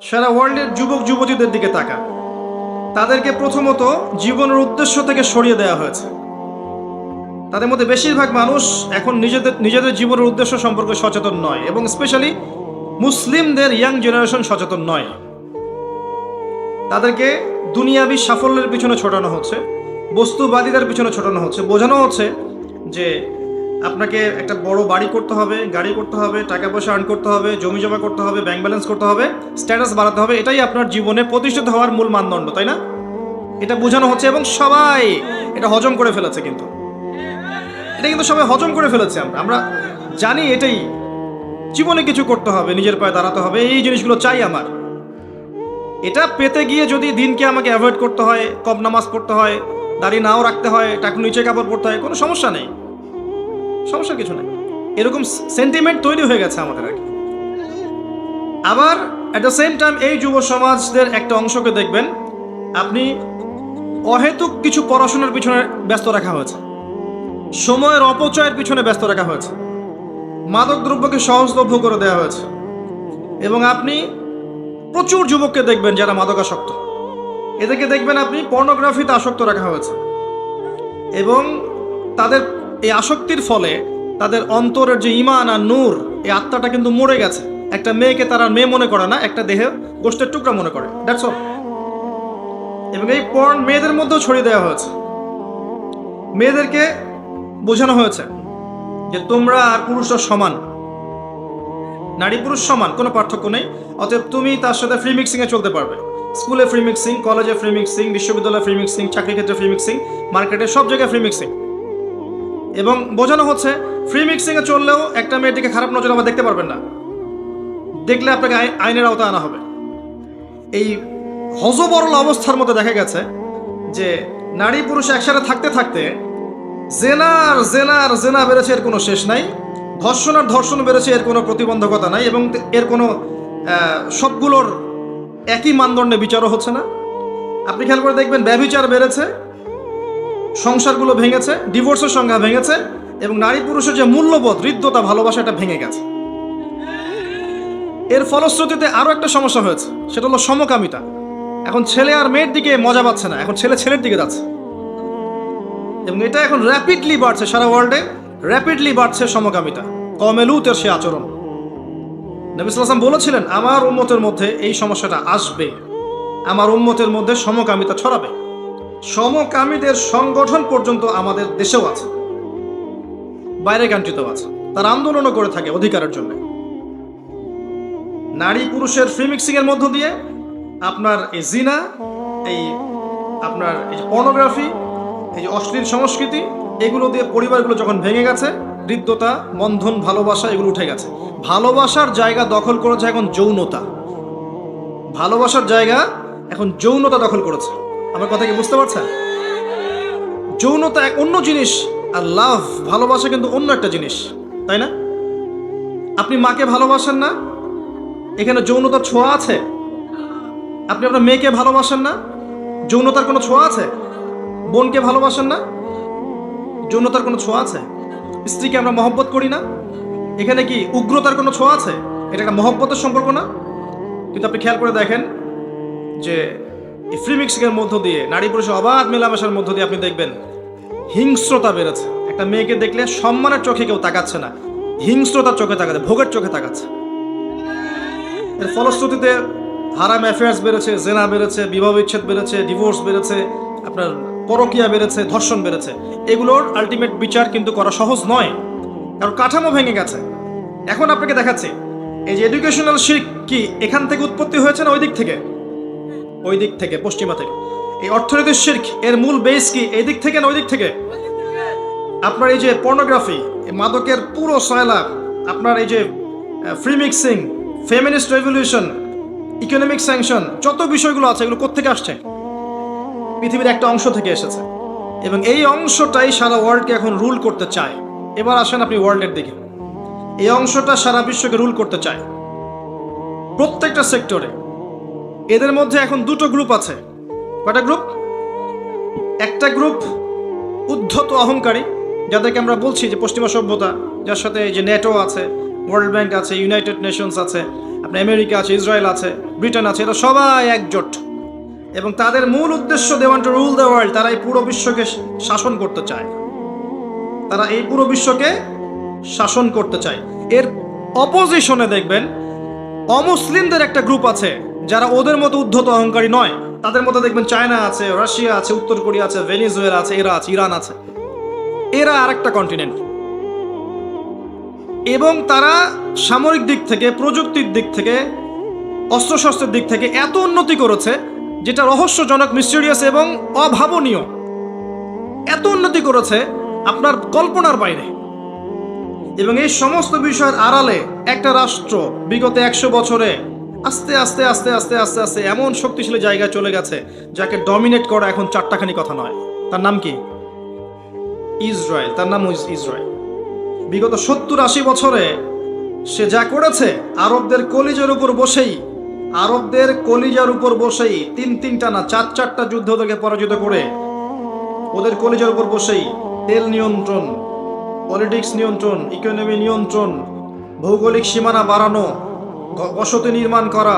সারা ওয়ার্ল্ডের যুবক যুবতীদের দিকে তাকান। তাদেরকে প্রথমত জীবনের উদ্দেশ্য থেকে সরিয়ে দেওয়া হয়েছে। তাদের মধ্যে বেশিরভাগ মানুষ এখন নিজেদের জীবনের উদ্দেশ্য সম্পর্কে সচেতন নয়, এবং স্পেশালি মুসলিমদের ইয়াং জেনারেশন সচেতন নয়। তাদেরকে দুনিয়াবি সাফল্যের পিছনে ছোটানো হচ্ছে, বস্তুবাদিতার পিছনে ছোটানো হচ্ছে, বোঝানো হচ্ছে যে আপনাকে একটা বড় বাড়ি করতে হবে, গাড়ি করতে হবে, টাকা পয়সা আর্ন করতে হবে, জমি জমা করতে হবে, ব্যাংক ব্যালেন্স করতে হবে, স্ট্যাটাস বাড়াতে হবে, এটাই আপনার জীবনে প্রতিষ্ঠিত হওয়ার মূল মানদণ্ড, তাই না? এটা বোঝানো হচ্ছে এবং সবাই এটা হজম করে ফেলেছে। কিন্তু এটা কিন্তু সবাই হজম করে ফেলেছে। আমরা জানি এটাই জীবনে কিছু করতে হবে, নিজের পায়ে দাঁড়াতে হবে, এই জিনিসগুলো চাই আমার। এটা পেতে গিয়ে যদি দিনকে আমাকে অ্যাভয়েড করতে হয়, কম নামাজ পড়তে হয়, দাড়ি নাও রাখতে হয়, টাকা নিচে কাপড় পরতে হয়, কোনো সমস্যা নেই, সমস্যা কিছু নেই। এরকম সেন্টিমেন্ট তৈরি হয়ে গেছে আমাদের আর কি। আবার অ্যাট দ্য সেম টাইম এই যুব সমাজদের একটা অংশকে দেখবেন আপনি অহেতুক কিছু পড়াশোনার পিছনে ব্যস্ত রাখা হয়েছে, সময়ের অপচয়ের পিছনে ব্যস্ত রাখা হয়েছে, মাদক দ্রব্যকে সহজলভ্য করে দেওয়া হয়েছে। এবং আপনি প্রচুর যুবককে দেখবেন যারা মাদকাসক্ত, এদেরকে দেখবেন আপনি পর্নোগ্রাফিতে আসক্ত রাখা হয়েছে। এবং তাদের এই আসক্তির ফলে তাদের অন্তরের যে ঈমান আর নূর, এই আত্মাটা কিন্তু মরে গেছে। একটা মেয়েকে তারা মেয়ে মনে করে না, একটা দেহে গোষ্ঠের টুকরা মনে করে, দ্যাটস অল। এবং এই পর্ন মেয়েদের মধ্যেও ছড়িয়ে দেওয়া হয়েছে। মেয়েদেরকে বোঝানো হয়েছে যে তোমরা আর পুরুষরা সমান, নারী পুরুষ সমান, কোনো পার্থক্য নেই, অতএব তুমি তার সাথে ফ্রি মিক্সিংয়ে চলতে পারবে। স্কুলে ফ্রি মিক্সিং, কলেজে ফ্রি মিক্সিং, বিশ্ববিদ্যালয়ে ফ্রি মিক্সিং, চাকরি ক্ষেত্রে ফ্রি মিক্সিং, মার্কেটে সব জায়গায় ফ্রি মিক্সিং। এবং বোঝানো হচ্ছে ফ্রি মিক্সিংয়ে চললেও একটা মেয়েটিকে খারাপ নজর আবার দেখতে পারবেন না, দেখলে আপনাকে আইনের আওতায় আনা হবে। এই হযবরল অবস্থার মধ্যে দেখা গেছে যে নারী পুরুষ একসাথে থাকতে থাকতে জেনা বেড়েছে, এর কোনো শেষ নাই। ধর্ষণ বেড়েছে, এর কোনো প্রতিবন্ধকতা নাই, এবং এর কোনো সবগুলোর একই মানদণ্ডে বিচারও হচ্ছে না। আপনি খেয়াল করে দেখবেন ব্যভিচার বেড়েছে, সংসারগুলো ভেঙেছে, ডিভোর্সের সংখ্যা ভেঙেছে, এবং নারী পুরুষের যে মূল্যবোধ, হৃদ্যতা, ভালোবাসা, এটা ভেঙে গেছে। এর ফলশ্রুতিতে আরও একটা সমস্যা হয়েছে, সেটা হলো সমকামিতা। এখন ছেলে আর মেয়ের দিকে মজা পাচ্ছে না, এখন ছেলে ছেলের দিকে যাচ্ছে। এবং এটা এখন র্যাপিডলি বাড়ছে, সারা ওয়ার্ল্ডে র্যাপিডলি বাড়ছে সমকামিতা, কওমে লূতের সে আচরণ। নবী সাল্লাল্লাহু আলাইহি ওয়াসাল্লাম বলেছিলেন আমার উম্মতের মধ্যে এই সমস্যাটা আসবে, আমার উম্মতের মধ্যে সমকামিতা ছড়াবে। সমকামীদের সংগঠন পর্যন্ত আমাদের দেশেও আছে, বাইরের কান্ট্রিতেও আছে, তার আন্দোলনও করে থাকে অধিকারের জন্য। নারী পুরুষের ফ্রি মিক্সিং এর মধ্য দিয়ে আপনার এই জিনা, এই আপনার এই যে পর্নোগ্রাফি, এই যে অশ্লীল সংস্কৃতি, এগুলো দিয়ে পরিবারগুলো যখন ভেঙে গেছে, হৃদ্যতা, বন্ধন, ভালোবাসা এগুলো উঠে গেছে। ভালোবাসার জায়গা দখল করেছে এখন যৌনতা, ভালোবাসার জায়গা এখন যৌনতা দখল করেছে। আমার কথা কি বুঝতে পারছেন? যৌনতা এক অন্য জিনিস, আর লাভ, ভালোবাসা কিন্তু অন্য একটা জিনিস, তাই না? আপনি মাকে ভালোবাসেন না, এখানে যৌনতার ছোঁয়া আছে। আপনি আপনার মেয়েকে ভালোবাসেন না, যৌনতার কোনো ছোঁয়া আছে। বোনকে ভালোবাসেন না, যৌনতার কোনো ছোঁয়া আছে। স্ত্রীকে আমরা মহব্বত করি না, এখানে কি উগ্রতার কোনো ছোঁয়া আছে? এটা একটা মহব্বতের সম্পর্ক না? কিন্তু আপনি খেয়াল করে দেখেন যে এই ফ্রি মিক্সিংয়ের মধ্য দিয়ে, নারী পুরুষের অবাধ মেলামেশার মধ্য দিয়ে আপনি দেখবেন হিংস্রতা বেড়েছে। একটা মেয়েকে দেখলে সম্মানের চোখে কেউ তাকাচ্ছে না, হিংস্রতার চোখে তাকাচ্ছে, ভোগের চোখে তাকাচ্ছে। এর ফলশ্রুতিতে হারাম অ্যাফেয়ার্স বেড়েছে, জেনা বেড়েছে, বিবাহ বিচ্ছেদ বেড়েছে, ডিভোর্স বেড়েছে, আপনার পরকীয়া বেড়েছে, ধর্ষণ বেড়েছে। এগুলোর আলটিমেট বিচার কিন্তু করা সহজ নয়, কারণ কাঠামো ভেঙে গেছে। এখন আপনাকে দেখাচ্ছি এই যে এডুকেশনাল শির্ক কি এখান থেকে উৎপত্তি হয়েছে না ওই দিক থেকে? ওই দিক থেকে, পশ্চিমা থেকে। এই অর্থনৈতিক শির্ক এর মূল বেস কি এই দিক থেকে না ওই দিক থেকে? আপনার এই যে পর্নোগ্রাফি, মাদকের পুরো সয়লাভ, আপনার এই যে free mixing, feminist revolution, economic sanction, যত বিষয়গুলো আছে এগুলো কোত্থেকে আসছে? পৃথিবীর একটা অংশ থেকে এসেছে, এবং এই অংশটাই সারা ওয়ার্ল্ডকে এখন রুল করতে চায়। এবার আসেন আপনি ওয়ার্ল্ডের দিকে, এই অংশটা সারা বিশ্বকে রুল করতে চায় প্রত্যেকটা সেক্টরে। এদের মধ্যে এখন দুটো গ্রুপ আছে। কয়টা গ্রুপ? একটা গ্রুপ উদ্ধত অহংকারী, যাদেরকে আমরা বলছি যে পশ্চিমা সভ্যতা, যার সাথে যে ন্যাটো আছে, ওয়ার্ল্ড ব্যাংক আছে, ইউনাইটেড নেশনস আছে, আপনার আমেরিকা আছে, ইসরায়েল আছে, ব্রিটেন আছে, এরা সবাই একজোট এবং তাদের মূল উদ্দেশ্য they want to rule the world. তারা এই পুরো বিশ্বকে শাসন করতে চায়, তারা এই পুরো বিশ্বকে শাসন করতে চায়। এর অপোজিশনে দেখবেন অমুসলিমদের একটা গ্রুপ আছে যারা ওদের মতো উদ্ধত অহংকারী নয়। তাদের মধ্যে দেখবেন চায়না আছে, রাশিয়া আছে, উত্তর কোরিয়া আছে, ভেনিজুয়েলা আছে, এরা আছে, ইরান আছে। এরা আরেকটা কন্টিনেন্ট এবং তারা সামরিক দিক থেকে, প্রযুক্তির দিক থেকে, অস্ত্রশস্ত্রের দিক থেকে এত উন্নতি করেছে যেটা রহস্যজনক, মিস্টেরিয়াস এবং অভাবনীয়। এত উন্নতি করেছে আপনার কল্পনার বাইরে। এবং এই সমস্ত বিষয়ের আড়ালে একটা রাষ্ট্র বিগত 100 বছরে আস্তে আস্তে আস্তে আস্তে আস্তে আস্তে এমন শক্তিশালী জায়গায় চলে গেছে যাকে ডমিনেট করা এখন চারটাখানি কথা নয়। তার নাম কি? ইসরায়েল। তার নাম ইসরায়েল। বিগত 70-80 বছরে সে যা করেছে, আরবদের কলিজার উপর বসেই 3-3টা না 4-4টা যুদ্ধ থেকে পরাজিত করে ওদের কলিজার উপর বসেই তেল নিয়ন্ত্রণ, পলিটিক্স নিয়ন্ত্রণ, ইকোনমি নিয়ন্ত্রণ, ভৌগোলিক সীমানা বাড়ানো, বসতি নির্মাণ করা,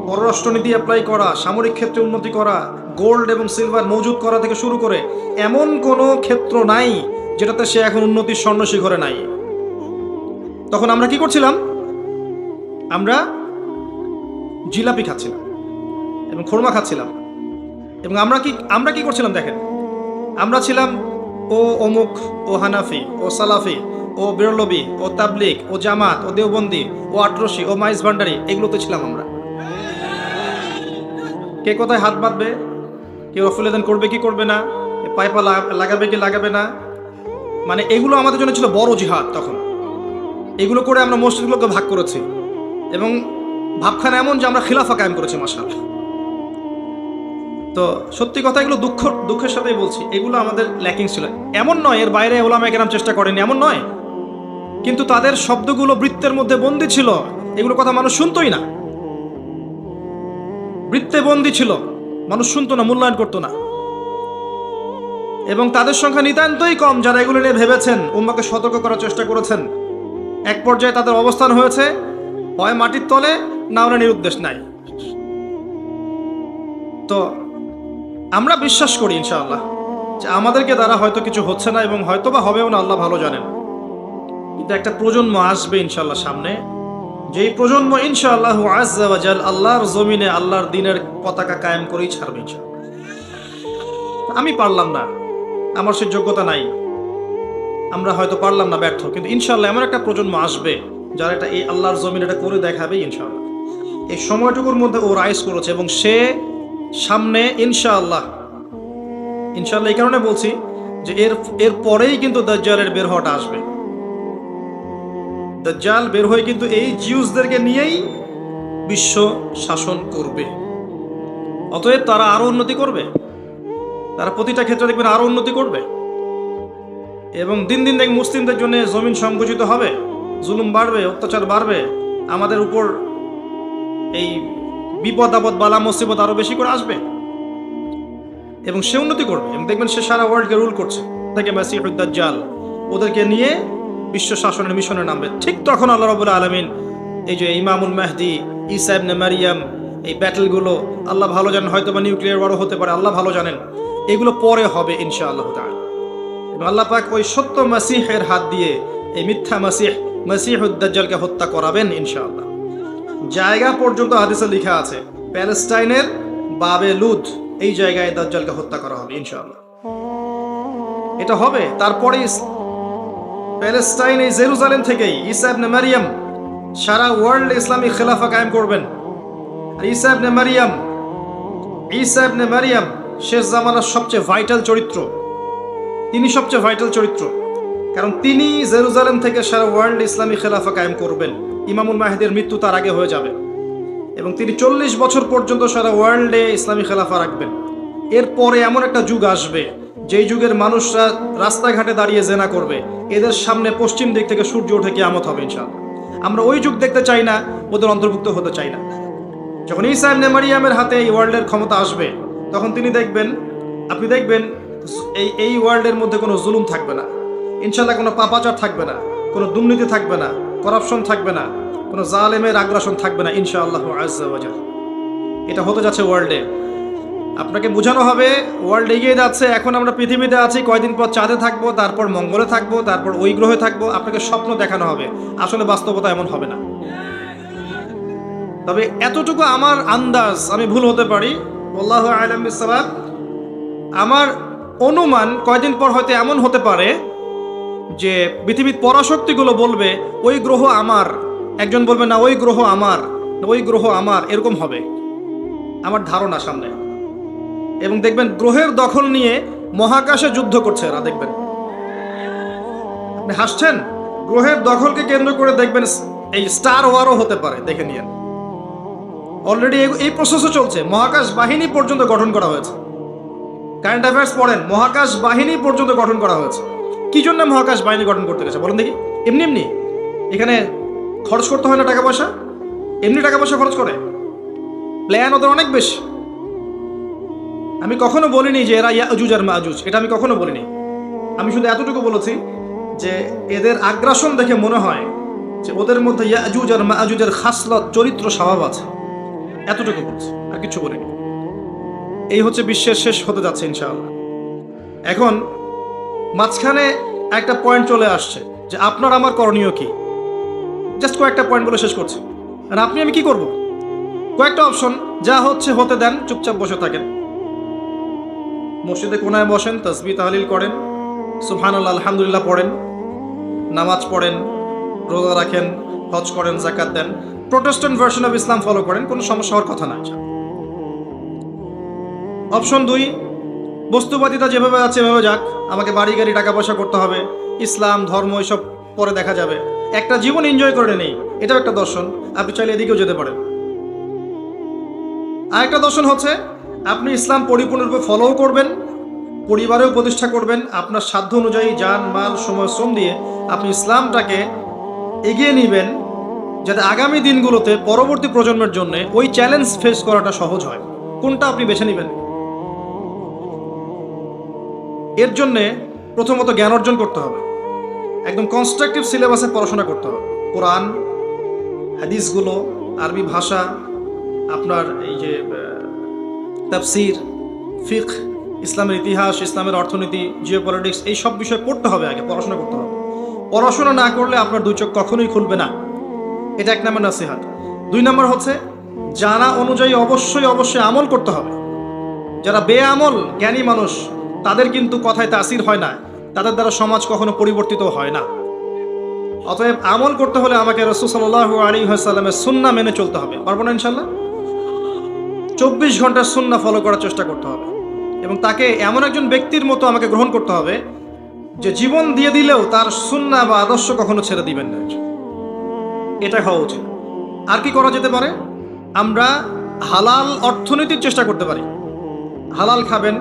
পররাষ্ট্রনীতি অ্যাপ্লাই করা, সামরিক ক্ষেত্রে উন্নতি করা, গোল্ড এবং সিলভার মজুত করা থেকে শুরু করে এমন কোনো ক্ষেত্র নাই যেটাতে সে এখন উন্নতির স্বর্ণ শিখরে নাই। তখন আমরা কি করছিলাম? আমরা জিলাপি খাচ্ছিলাম এবং খোরমা খাচ্ছিলাম। এবং আমরা কি করছিলাম দেখেন, আমরা ছিলাম ও অমুক, ও হানাফি, ও সালাফি, ও বেরলবি, ও তাবলিগ, ও জামাত, ও দেওবন্দি, ও আটরশি, ও মাইজ ভান্ডারি, এগুলোতে ছিলাম আমরা। কে কোথায় হাত বাঁধবে, কেউ রফুলেদান করবে কি করবে না, পাইপা লাগাবে কি লাগাবে না, মানে এগুলো আমাদের জন্য ছিল বড় জিহাদ। তখন এগুলো করে আমরা মসজিদগুলোকে ভাগ করেছি এবং ভাবখানা এমন যে আমরা খিলাফা কায়েম করেছি মাশাআল্লাহ। তো সত্যি কথা, এগুলো দুঃখের সাথেই বলছি, এগুলো আমাদের ল্যাকিং ছিল। এমন নয় এর বাইরে ওলামায়ে কেরাম চেষ্টা করেনি, এমন নয়, কিন্তু তাদের শব্দগুলো বৃত্তের মধ্যে বন্দী ছিল। এগুলো কথা মানুষ শুনতোই না, বৃত্তে বন্দী ছিল, মানুষ শুনতো না, মূল্যায়ন করতো না। এবং তাদের সংখ্যা নিতান্তই কম যারা এগুলো নিয়ে ভেবেছেন, উম্মাকে সতর্ক করার চেষ্টা করেছেন। এক পর্যায়ে তাদের অবস্থান হয়েছে হয় মাটির তলে, না ওরা নিরুদ্দেশ নাই। তো আমরা বিশ্বাস করি ইনশাআল্লাহ যে আমাদেরকে দ্বারা হয়তো কিছু হচ্ছে না এবং হয়তো বা হবেও না, আল্লাহ ভালো জানেন। কিন্তু একটা প্রজন্ম আসবে ইনশাআল্লাহ সামনে, যেই প্রজন্ম ইনশাআল্লাহ আযজা ওয়া জাল আল্লাহর জমিনে আল্লাহর দ্বীনের পতাকা কায়েম করেই ছাড়বে ইনশাআল্লাহ। আমি পারলাম না, আমার সে যোগ্যতা নাই, আমরা হয়তো পারলাম না, ব্যর্থ, কিন্তু ইনশাআল্লাহ এমন একটা প্রজন্ম আসবে যারা এটা এই আল্লাহর জমিনে এটা করে দেখাবে ইনশাআল্লাহ। এই সময়টুকুর মধ্যে ও রাইজ করেছে এবং সে সামনে ইনশাআল্লাহ এই কারণে বলছি যে এর পরেই কিন্তু দাজ্জালের বের হওয়াটা আসবে। দাজ্জাল বের হয়ে কিন্তু এই জিউসদেরকে নিয়েই বিশ্ব শাসন করবে। অতএব তারা আরো উন্নতি করবে, তারা প্রতিটা ক্ষেত্রে দেখবেন আরো উন্নতি করবে এবং দিন দিন দেখ মুসলিমদের জন্য জমিন সংকুচিত হবে, জুলুম বাড়বে, অত্যাচার বাড়বে, আমাদের উপর এই বিপদ আপদ বালা মুসিবত আরো বেশি করে আসবে এবং সে উন্নতি করবে এবং দেখবেন সে সারা ওয়ার্ল্ডকে রুল করছে থেকে মাসিহুদ দাজ্জাল ওদেরকে নিয়ে বিশ্ব শাসনের মিশনে নামবে। ঠিক তখন আল্লাহ রাব্বুল আলামিন এই যে ইমামুল মাহদি, ঈসা ইবনে মারিয়াম, এই ব্যাটলগুলো আল্লাহ ভালো জানেন, হয়তো বা নিউক্লিয়ার ওয়ারও হতে পারে, আল্লাহ ভালো জানেন, এগুলো পরে হবে ইনশাআল্লাহ তাআলা। এবং আল্লাহ পাক ওই সত্য মাসিহের হাত দিয়ে এই মিথ্যা মাসিহুদ দাজ্জালকে হত্যা করাবেন ইনশাআল্লাহ। জায়গা পর্যন্ত হাদিসে লেখা আছে প্যালেস্টাইনের বাবে লুদ, এই জায়গায় দাজ্জালকে হত্যা করা হবে ইনশাআল্লাহ। এটা হবে। তারপরে প্যালেস্টাইন, এই জেরুজালেম থেকেই ঈসা ইবনে মারিয়াম সারা ওয়ার্ল্ড ইসলামিক খেলাফা কায়েম করবেন। আর ঈসা ইবনে মারিয়াম শেষ জামানার সবচেয়ে ভাইটাল চরিত্র, তিনি সবচেয়ে ভাইটাল চরিত্র, কারণ তিনি জেরুজালেম থেকে সারা ওয়ার্ল্ড ইসলামী খেলাফা কায়েম করবেন। ইমামুল মাহদির মৃত্যু তার আগে হয়ে যাবে এবং তিনি 40 বছর পর্যন্ত সারা ওয়ার্ল্ডে ইসলামী খেলাফা রাখবেন। এরপরে এমন একটা যুগ আসবে যেই যুগের মানুষরা রাস্তাঘাটে দাঁড়িয়ে জেনা করবে, এদের সামনে পশ্চিম দিক থেকে সূর্য ওঠে কিয়ামত হবে ইনশাআল্লাহ। আমরা ওই যুগ দেখতে চাই না, ওদের অন্তর্ভুক্ত হতে চাই না। যখন ঈসা ইবনে মারিয়ামের হাতে এই ওয়ার্ল্ডের ক্ষমতা আসবে, তখন আপনি দেখবেন এই ওয়ার্ল্ডের মধ্যে কোনো জুলুম থাকবে না ইনশাআল্লাহ, কোনো পাপাচার থাকবে না, কোনো দুর্নীতি থাকবে না, করাপশন থাকবে না, কোনো জালেমের আগ্রাসন থাকবে না ইনশাআল্লাহ আজ্জা ওয়া জাল। এটা হতে যাচ্ছে ওয়ার্ল্ডে। আপনাকে বোঝানো হবে ওয়ার্ল্ড এগিয়ে যাচ্ছে, এখন আমরা পৃথিবীতে আছি, কয়দিন পর চাঁদে থাকবো, তারপর মঙ্গলে থাকবো, তারপর ওই গ্রহে থাকবো। আপনাকে স্বপ্ন দেখানো হবে, আসলে বাস্তবতা এমন হবে না। তবে এতটুকু আমার আন্দাজ, আমি ভুল হতে পারি, আল্লাহু আ'লাম বিসসাওয়াব, আমার অনুমান কয়দিন পর হয়তো এমন হতে পারে যে পৃথিবীর পরাশক্তিগুলো বলবে ওই গ্রহ আমার, একজন বলবে না ওই গ্রহ আমার, ওই গ্রহ আমার, এরকম হবে আমার ধারণা সামনে। এবং দেখবেন গ্রহের দখল নিয়ে মহাকাশে যুদ্ধ করছে এরা, দেখবেন। আপনি হাসছেন, গ্রহের দখলকে কেন্দ্র করে দেখবেন এই স্টার ওয়ারও হতে পারে, দেখে নিয়েন। অলরেডি এই প্রসেসও চলছে, মহাকাশ বাহিনী পর্যন্ত গঠন করা হয়েছে। কারেন্ট অ্যাফেয়ার্স পড়েন, মহাকাশ বাহিনী পর্যন্ত গঠন করা হয়েছে। কি জন্য মহাকাশ বাহিনী গঠন করতে গেছে বলেন দেখি? এমনি এমনি এখানে খরচ করতে হয় না টাকা পয়সা, এমনি টাকা পয়সা খরচ করে, প্ল্যান ওদের অনেক বেশি। আমি কখনো বলিনি যে এরা ইয়াজুজ আর মাজুজ, এটা আমি কখনো বলিনি। আমি শুধু এতটুকু বলেছি যে এদের আগ্রাসন দেখে মনে হয় যে ওদের মধ্যে ইয়াজুজ আর মাজুজের খাসলত, চরিত্র, স্বভাব আছে, এতটুকু বলছি, আর কিছু বলিনি। এই হচ্ছে বিশ্বের শেষ হতে যাচ্ছে ইনশাআল্লাহ। এখন মাঝখানে একটা পয়েন্ট চলে আসছে যে আপনার আমার করণীয় কি। জাস্ট কয়েকটা পয়েন্ট বলে শেষ করছি। আর আপনি আমি কি করব? কয়েকটা অপশন, যা হচ্ছে হতে দেন, চুপচাপ বসে থাকেন, মসজিদে কোনায় বসেন, তাসবিহ তাহলিল করেন, সুবহানাল্লাহ আলহামদুলিল্লাহ পড়েন, নামাজ পড়েন, রোজা রাখেন, হজ করেন, যাকাত দেন, protestant version of Islam follow করেন, কোনো সমস্যা হওয়ার কথা না। অপশন 2, বস্তুবাদিতা যেভাবে আছে এভাবে যাক, আমাকে বাড়ি গাড়ি টাকা পয়সা করতে হবে, ইসলাম ধর্ম এসব পরে দেখা যাবে, একটা জীবন এনজয় করে নেই, এটাও একটা দর্শন। আপনি চাইলে এদিকেও যেতে পারেন। আরেকটা দর্শন হচ্ছে আপনি ইসলাম পরিপূর্ণরূপে ফলোও করবেন, পরিবারেও প্রতিষ্ঠা করবেন, আপনার সাধ্য অনুযায়ী জান মাল সময় শ্রম দিয়ে আপনি ইসলামটাকে এগিয়ে নেবেন, যাতে আগামী দিনগুলোতে পরবর্তী প্রজন্মের জন্য ওই চ্যালেঞ্জ ফেস করাটা সহজ হয়। কোনটা আপনি বেছে নেবেন? এর জন্যে প্রথমত জ্ঞান অর্জন করতে হবে, একদম কনস্ট্রাকটিভ সিলেবাসে পড়াশোনা করতে হবে। কোরআন, হাদিসগুলো, আরবি ভাষা, আপনার এই যে তাফসির, ফিকহ, ইসলামের ইতিহাস, ইসলামের অর্থনীতি, জিওপলিটিক্স, এই সব বিষয় পড়তে হবে, আগে পড়াশোনা করতে হবে। পড়াশোনা না করলে আপনার দুই চোখ কখনোই খুলবে না, এটা 1 নম্বর নসিহত। 2 নম্বর হচ্ছে জানা অনুযায়ী অবশ্যই আমল করতে হবে। যারা বেআমল জ্ঞানী মানুষ, তাদের কিন্তু কথায় তাসির হয় না, তাদের দ্বারা সমাজ কখনো পরিবর্তিত হয় না। অতএব আমল করতে হলে আমাকে রাসূল সাল্লাল্লাহু আলাইহি ওয়াসাল্লামের সুন্নাহ মেনে চলতে হবে। পারবো না ইনশাআল্লাহ? 24 ঘন্টার সুন্নাহ ফলো করার চেষ্টা করতে হবে, এবং তাকে এমন একজন ব্যক্তির মতো আমাকে গ্রহণ করতে হবে যে জীবন দিয়ে দিলেও তার সুন্নাহ বা আদর্শ কখনো ছেড়ে দিবেন না। এটা হওয়া উচিত। আর কি করা যেতে পারে? আমরা হালাল অর্থনীতির চেষ্টা করতে পারি। হালাল খাবেন,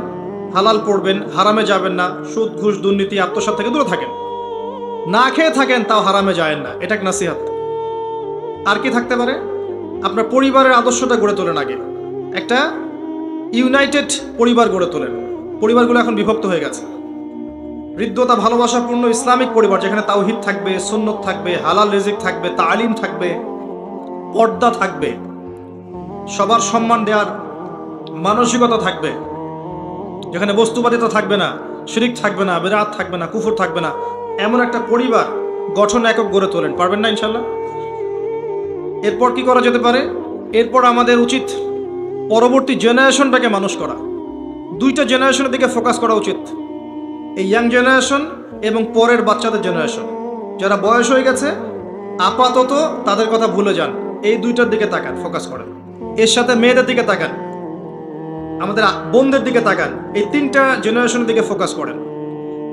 হালাল পড়বেন, হারামে যাবেন না, সুদ ঘুষ দুর্নীতি আত্মসাৎ থেকে দূরে থাকেন, না খেয়ে থাকেন তাও হারামে যায়েন না, এটা এক নসিহত। আর কি থাকতে পারে? আপনার পরিবারের আদর্শটা গড়ে তোলেন, আগে একটা ইউনাইটেড পরিবার গড়ে তোলেন। পরিবারগুলো এখন বিভক্ত হয়ে গেছে। হৃদ্যতা ভালোবাসাপূর্ণ ইসলামিক পরিবার, যেখানে তাওহীদ থাকবে, সুন্নত থাকবে, হালাল রিজিক থাকবে, তালিম থাকবে, পর্দা থাকবে, সবার সম্মান দেওয়ার মানসিকতা থাকবে, যেখানে বস্তুবাদিতা থাকবে না, শিরিক থাকবে না, বিদআত থাকবে না, কুফর থাকবে না, এমন একটা পরিবার গঠন একক গড়ে তোলেন। পারবেন না ইনশাল্লাহ? এরপর কি করা যেতে পারে? এরপর আমাদের উচিত পরবর্তী জেনারেশনটাকে মানুষ করা। 2টা জেনারেশনের দিকে ফোকাস করা উচিত, এই ইয়াং জেনারেশন এবং পরের বাচ্চাদের জেনারেশন। যারা বয়স হয়ে গেছে আপাতত তাদের কথা ভুলে যান, এই 2টার দিকে তাকান, ফোকাস করেন। এর সাথে মেয়েদের দিকে তাকান, আমাদের বোনদের দিকে তাকান, এই 3টা জেনারেশনের দিকে ফোকাস করেন।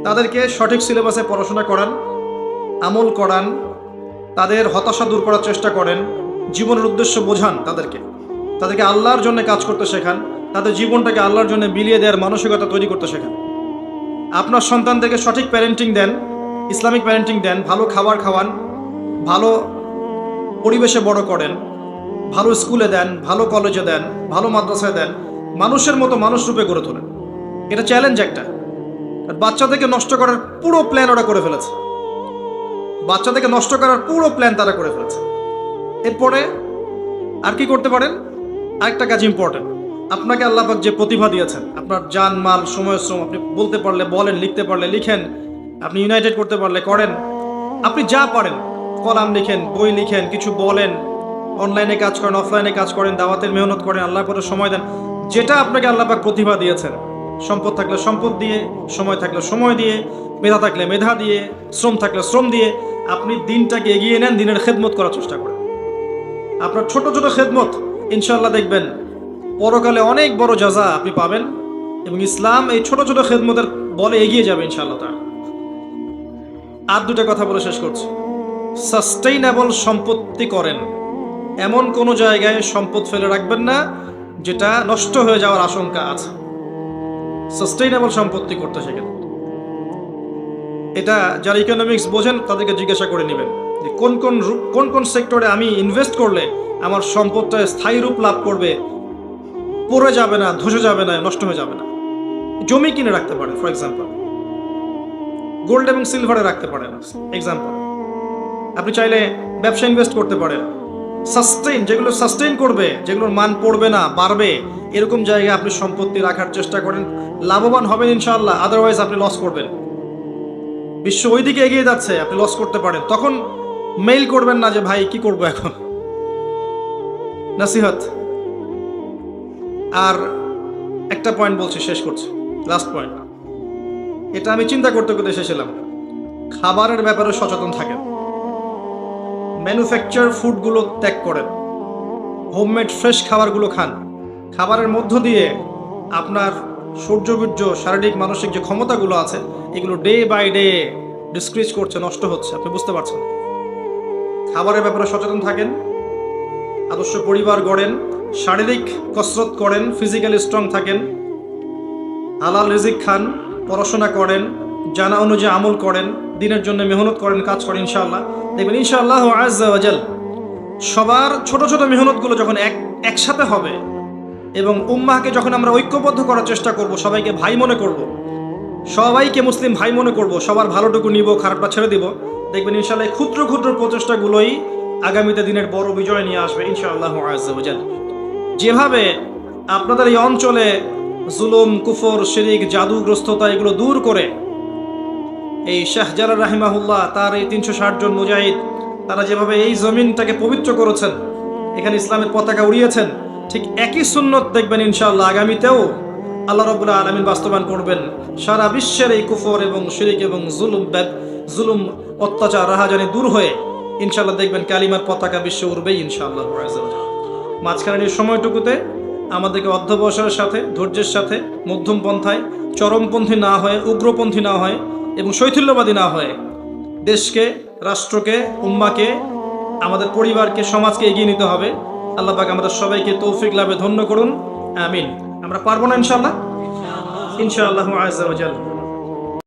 তাদেরকে সঠিক সিলেবাসে পড়াশোনা করান, আমল করান, তাদের হতাশা দূর করার চেষ্টা করেন, জীবনের উদ্দেশ্য বোঝান, তাদেরকে আল্লাহর জন্য কাজ করতে শেখান, তাদের জীবনটাকে আল্লাহর জন্য বিলিয়ে দেওয়ার মানসিকতা তৈরি করতে শেখান। আপনার সন্তানদেরকে সঠিক প্যারেন্টিং দেন, ইসলামিক প্যারেন্টিং দেন, ভালো খাবার খাওয়ান, ভালো পরিবেশে বড় করেন, ভালো স্কুলে দেন, ভালো কলেজে দেন, ভালো মাদ্রাসায় দেন, মানুষের মতো মানুষ রূপে গড়ে তোলেন। এটা চ্যালেঞ্জ একটা। আর বাচ্চাদেরকে নষ্ট করার পুরো প্ল্যান ওরা করে ফেলেছে। বাচ্চাদেরকে নষ্ট করার পুরো প্ল্যান তারা করে ফেলেছে। এরপরে আর কি করতে পারেন? আরেকটা কাজ ইম্পর্টেন্ট, আপনাকে আল্লাহ পাক যে প্রতিভা দিয়েছেন, আপনার জান মাল সময় শ্রম, আপনি বলতে পারলে বলেন, লিখতে পারলে লিখেন, আপনি ইউনাইটেড করতে পারলে করেন, আপনি যা পারেন, কলাম লিখেন, বই লিখেন, কিছু বলেন, অনলাইনে কাজ করেন, অফলাইনে কাজ করেন, দাওয়াতের মেহনত করেন, আল্লাহর পরে সময় দেন, যেটা আপনাকে আল্লাহ পাক প্রতিভা দিয়েছেন, সম্পদ থাকলে সম্পদ দিয়ে, সময় থাকলে সময় দিয়ে, মেধা থাকলে মেধা দিয়ে, শ্রম থাকলে শ্রম দিয়ে আপনি দিনটাকে এগিয়ে নেন, দিনের খেদমত করার চেষ্টা করেন। আপনার ছোট ছোট খেদমত ইনশাআল্লাহ দেখবেন পরকালে অনেক বড় জাযা আপনি পাবেন, এবং ইসলাম এই ছোট ছোট খেদমতের বলে এগিয়ে যাবে ইনশাআল্লাহ তাআলা। আর দুটা কথা বলে শেষ করছি। সাস্টেইনেবল সম্পত্তি করেন, এমন কোনো জায়গায় সম্পদ ফেলে রাখবেন না যেটা নষ্ট হয়ে যাওয়ার আশঙ্কা আছে। সাস্টেইনেবল সম্পত্তি করতে শেখেন। এটা যারা ইকোনমিক্স বোঝেন তাদেরকে জিজ্ঞাসা করে নেবেন যে কোন কোন সেক্টরে আমি ইনভেস্ট করলে আমার সম্পদটা স্থায়ী রূপ লাভ করবে, পড়ে যাবে না, ধসে যাবে না, নষ্ট হয়ে যাবে না। জমি কিনে রাখতে পারেন, ফর এক্সাম্পল। গোল্ড এবং সিলভারে রাখতে পারেন, এক্সাম্পল। আপনি চাইলে ব্যবসা ইনভেস্ট করতে পারেন। যেগুলো সাস্টেইন করবে, যেগুলোর মান পড়বে না, বাড়বে, এরকম জায়গায় আপনি সম্পত্তি রাখার চেষ্টা করেন, লাভবান হবেন ইনশাআল্লাহ। আদারওয়াইজ আপনি লস করবেন। বিশ্ব ওইদিকে এগিয়ে যাচ্ছে, আপনি লস করতে পারেন, তখন মেইল করবেন না যে ভাই কি করবো এখন। নাসিহত। আর একটা পয়েন্ট বলছি, শেষ করছি, লাস্ট পয়েন্ট। এটা আমি চিন্তা করতে করতে এসেছিলাম। খাবারের ব্যাপারে সচেতন থাকেন, ম্যানুফ্যাকচার ফুডগুলো ত্যাগ করেন, হোমমেড ফ্রেশ খাবারগুলো খান। খাবারের মধ্য দিয়ে আপনার সূর্যবীর্য, শারীরিক মানসিক যে ক্ষমতাগুলো আছে, এগুলো ডে বাই ডে ডিসক্রিজ করছে, নষ্ট হচ্ছে, আপনি বুঝতে পারছেন। খাবারের ব্যাপারে সচেতন থাকেন, আদর্শ পরিবার গড়েন, শারীরিক কসরত করেন, ফিজিক্যালি স্ট্রং থাকেন, হালাল রিজিক খান, পড়াশোনা করেন, জানা অনুযায়ী আমল করেন, দিনের জন্য মেহনত করেন, কাজ করেন, ইনশাআল্লাহ দেখবেন ইনশাআল্লাহ আজ্জা ওয়া জাল সবার ছোট ছোট মেহনতগুলো যখন একসাথে হবে, এবং উম্মাহকে যখন আমরা ঐক্যবদ্ধ করার চেষ্টা করব, সবাইকে ভাই মনে করব, সবাইকে মুসলিম ভাই মনে করব, সবার ভালোটুকু নিব, খারাপটা ছেড়ে দিব, দেখবেন ইনশাআল্লাহ ক্ষুদ্র ক্ষুদ্র প্রচেষ্টাগুলোই আগামীতে দিনের বড় বিজয় নিয়ে আসবে ইনশাআল্লাহ আজ্জা ওয়া জাল। যেভাবে আপনাদের এই অঞ্চলে জুলুম, কুফর, শিরিক, জাদুগ্রস্ততা এগুলো দূর করে এই শাহজালাল রাহিমাহুল্লাহ তার এই 360 জন মুজাহিদ তারা যেভাবে এই জমিনটাকে পবিত্র করেছেন, এখানে ইসলামের পতাকা উড়িয়েছেন, ঠিক একই সুন্নত দেখবেন ইনশাআল্লাহ আগামীতেও আল্লাহ রাব্বুল আলামিন বাস্তবায়ন করবেন। সারা বিশ্বের এই কুফর এবং শিরিক এবং জুলুম অত্যাচার রাহাজানি দূর হয়ে ইনশাআল্লাহ দেখবেন কালিমার পতাকা বিশ্বে উড়বেই ইনশাআল্লাহ। মাঝখানের এই সময়টুকুতে আমাদেরকে অধ্যবসায়ের সাথে, ধৈর্যের সাথে, মধ্যম পন্থায়, চরমপন্থী না হয়ে, উগ্রপন্থী না হয় এবং শৈথিল্যবাদী না হয়ে দেশকে, রাষ্ট্রকে, উম্মাকে, আমাদের পরিবারকে, সমাজকে এগিয়ে নিতে হবে। আল্লাহ পাক আমাদের সবাইকে তৌফিক লাভে ধন্য করুন, আমিন। আমরা পারবো না ইনশাআল্লাহ, ইনশাআল্লাহ আজ্জা ওয়া জাল।